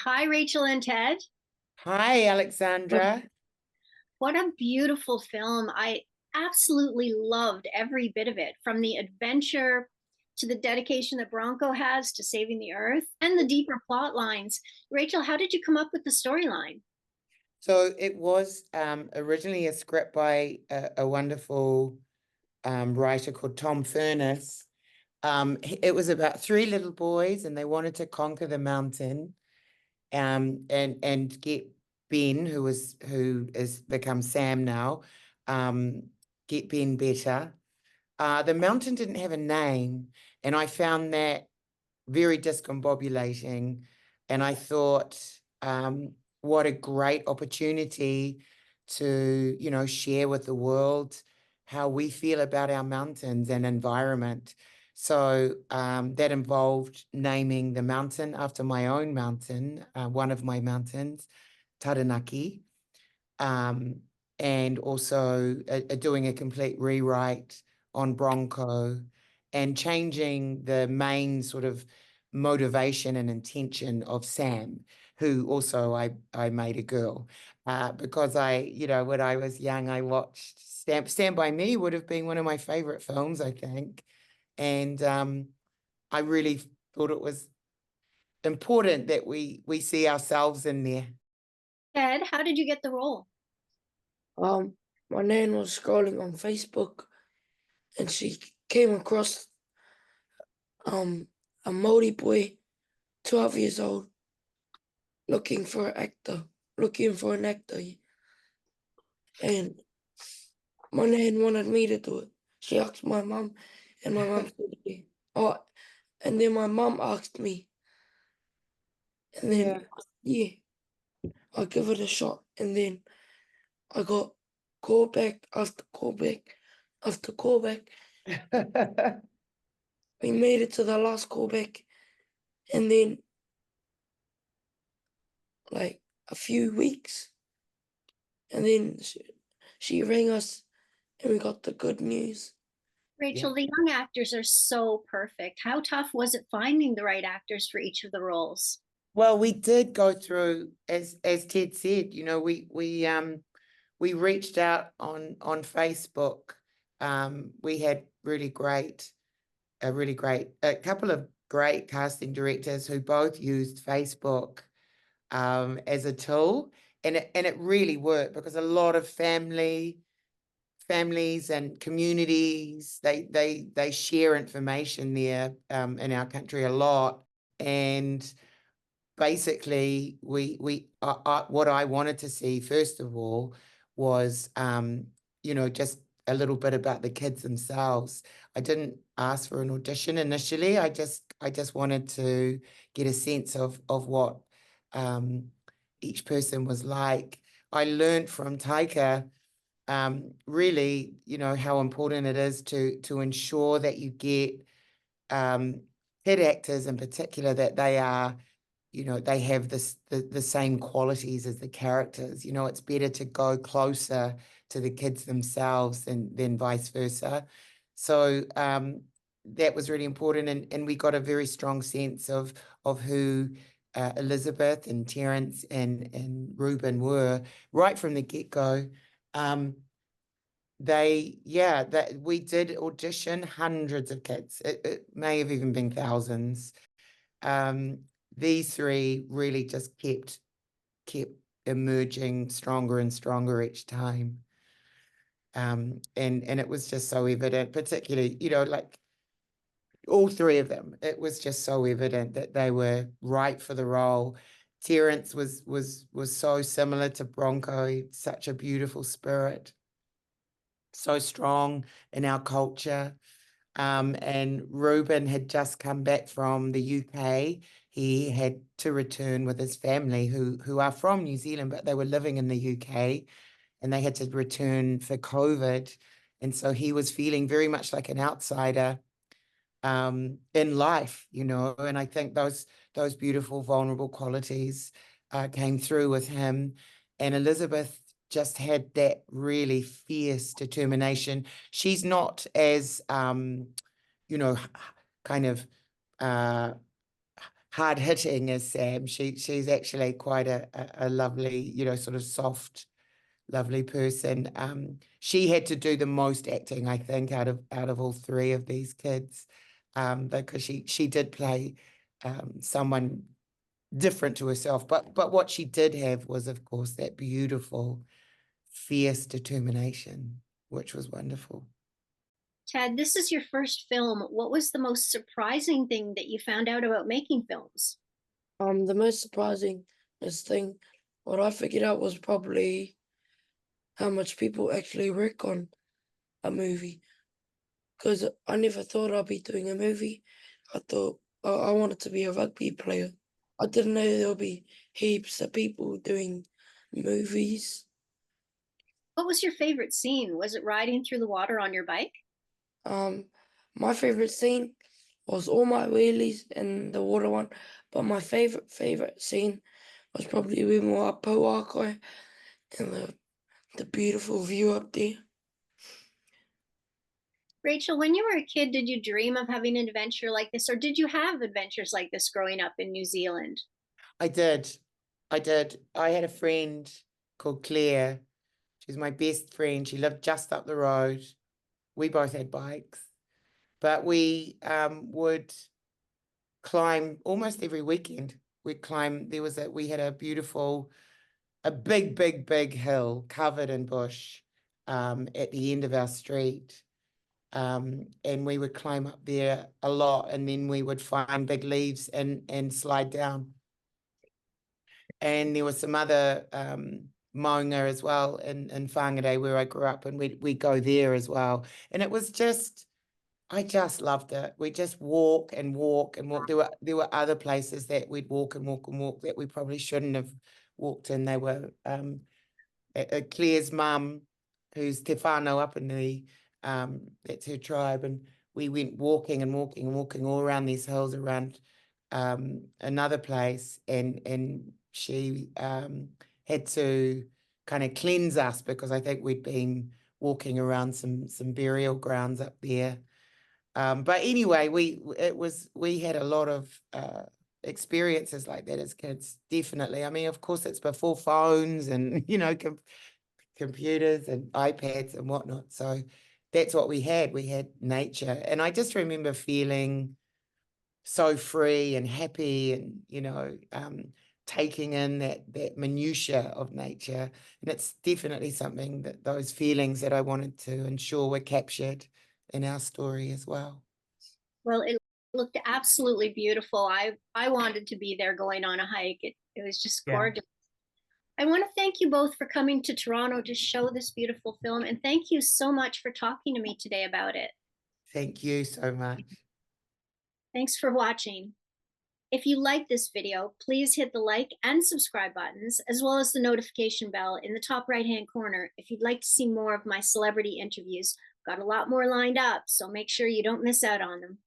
Hi, Rachel and Ted. Hi, Alexandra. What a beautiful film. I absolutely loved every bit of it, from the adventure to the dedication that Bronco has to saving the earth and the deeper plot lines. Rachel, how did you come up with the storyline? So it was originally a script by a wonderful writer called Tom Furness. It was about three little boys, and they wanted to conquer the mountain and get Ben, who is become Sam now, um, get Ben better. The mountain didn't have a name, and I found that very discombobulating. And I thought, what a great opportunity to, share with the world how we feel about our mountains and environment. So that involved naming the mountain after my own mountain, one of my mountains, Taranaki, um, and also doing a complete rewrite on Bronco and changing the main sort of motivation and intention of Sam, who also I made a girl, because when I was young, I watched Stand By Me would have been one of my favorite films, I think. And I really thought it was important that we see ourselves in there. Ted, how did you get the role? Um, my nan was scrolling on Facebook and she came across a Māori boy, 12 years old, looking for an actor. And my nan wanted me to do it. She asked my mum, and my mum said, yeah. Oh, and then my mum asked me, and then, yeah, I'll give it a shot. And then I got callback after callback after callback. We made it to the last callback, and then like a few weeks, and then she rang us, and we got the good news. Rachel, the young actors are so perfect. How tough was it finding the right actors for each of the roles? Well, we did go through, as Ted said, we reached out on Facebook. We had a couple of great casting directors who both used Facebook as a tool, and it really worked because a lot of families and communities, they share information there in our country a lot. And basically what I wanted to see first of all was just a little bit about the kids themselves. I didn't ask for an audition initially. I just wanted to get a sense of what each person was like. I learned from Taika really, how important it is to ensure that you get kid actors in particular, that they have the same qualities as the characters. It's better to go closer to the kids themselves than vice versa. So that was really important, and we got a very strong sense of who Elizabeth and Terence and Reuben were right from the get-go. That we did audition hundreds of kids. It may have even been thousands. These three really just kept emerging stronger and stronger each time. And it was just so evident, particularly, like all three of them, it was just so evident that they were right for the role. Terence was so similar to Bronco, such a beautiful spirit, so strong in our culture. And Reuben had just come back from the UK. He had to return with his family who are from New Zealand, but they were living in the UK, and they had to return for COVID. And so he was feeling very much like an outsider in life, and I think those beautiful, vulnerable qualities came through with him. And Elizabeth just had that really fierce determination. She's not as, kind of uh, hard hitting as Sam. She's actually quite a lovely, you know, sort of soft, lovely person. She had to do the most acting, I think, out of all three of these kids, because she did play someone different to herself. But what she did have was, of course, that beautiful, fierce determination, which was wonderful. Ted, this is your first film. What was the most surprising thing that you found out about making films? The most surprising thing, what I figured out was probably how much people actually work on a movie. Because I never thought I'd be doing a movie. I thought I wanted to be a rugby player. I didn't know there'll be heaps of people doing movies. What was your favorite scene? Was it riding through the water on your bike? My favorite scene was all my wheelies and the water one, but my favorite scene was probably when we were up Pouakai and the beautiful view up there. Rachel, when you were a kid, did you dream of having an adventure like this, or did you have adventures like this growing up in New Zealand? I did. I had a friend called Claire. She's my best friend. She lived just up the road. We both had bikes, but we would climb almost every weekend. We'd climb. We had a beautiful, a big hill covered in bush at the end of our street. And we would climb up there a lot, and then we would find big leaves and slide down. And there was some other maunga as well in Whangarei where I grew up, and we'd go there as well. And it was just, I just loved it. We just walk and walk and walk. There were other places that we'd walk and walk and walk that we probably shouldn't have walked in. They were Claire's mum, who's Te Whānau up in the, that's her tribe, and we went walking and walking and walking all around these hills around another place, and she had to kind of cleanse us because I think we'd been walking around some burial grounds up there. But anyway, we had a lot of experiences like that as kids, definitely. I mean, of course, it's before phones and, you know, computers and iPads and whatnot. So that's what we had. We had nature. And I just remember feeling so free and happy and, you know, taking in that minutiae of nature. And it's definitely something that those feelings that I wanted to ensure were captured in our story as well. Well, it looked absolutely beautiful. I wanted to be there going on a hike. It was just gorgeous. I want to thank you both for coming to Toronto to show this beautiful film, and thank you so much for talking to me today about it. Thank you so much. Thanks for watching. If you like this video, please hit the like and subscribe buttons, as well as the notification bell in the top right-hand corner if you'd like to see more of my celebrity interviews. Got a lot more lined up, so make sure you don't miss out on them.